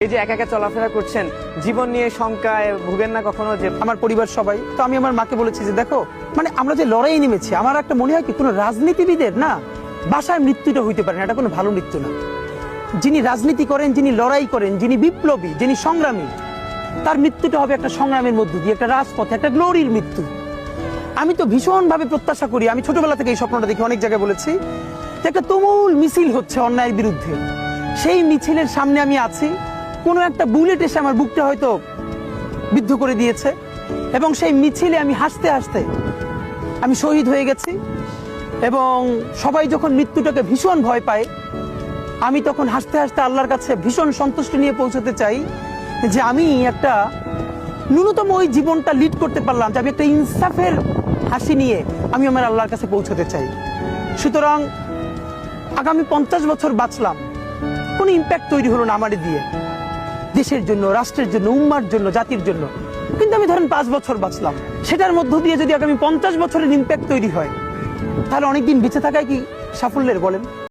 এই যে একা একা চলাফেরা করছেন, জীবন নিয়ে শঙ্কায় ভুগেন না কখনো? যে আমার পরিবার সবাই তো, আমি আমার মাকে বলেছি যে দেখো, মানে আমরা যে লড়াই নেমেছি, আমার একটা মনে হয় কি কোনো রাজনীতিবিদের না বাসায় মৃত্যুটা হইতে পারে না, এটা কোনো ভালো মৃত্যু না। যিনি রাজনীতি করেন, যিনি লড়াই করেন, যিনি বিপ্লবী, যিনি সংগ্রামী, তার মৃত্যুটা হবে একটা সংগ্রামের মধ্য দিয়ে, একটা রাজপথে, একটা গ্লোরির মৃত্যু। আমি তো ভীষণভাবে প্রত্যাশা করি, আমি ছোটবেলা থেকে এই স্বপ্নটা দেখি, অনেক জায়গায় বলেছি যে একটা তুমুল মিছিল হচ্ছে অন্যায়ের বিরুদ্ধে, সেই মিছিলের সামনে আমি আছি, কোনো একটা বুলেট এসে আমার বুকটা হয়তো বিদ্ধ করে দিয়েছে, এবং সেই মিছিলে আমি হাসতে হাসতে আমি শহীদ হয়ে গেছি। এবং সবাই যখন মৃত্যুটাকে ভীষণ ভয় পায়, আমি তখন হাসতে হাসতে আল্লাহর কাছে ভীষণ সন্তুষ্টি নিয়ে পৌঁছতে চাই যে আমি একটা ন্যূনতম ওই জীবনটা লিড করতে পারলাম, যে আমি একটা ইনসাফের হাসি নিয়ে আমি আমার আল্লাহর কাছে পৌঁছতে চাই। সুতরাং আগামী 50 বছর বাঁচলাম, কোনো ইম্প্যাক্ট তৈরি হলো না আমারে দিয়ে, দেশের জন্য, রাষ্ট্রের জন্য, উম্মার জন্য, জাতির জন্য। কিন্তু আমি ধরেন 5 বছর বাঁচলাম, সেটার মধ্য দিয়ে যদি আগামী 50 বছরের ইম্প্যাক্ট তৈরি হয়, তাহলে অনেকদিন বেঁচে থাকায় কি সাফল্যের বলেন?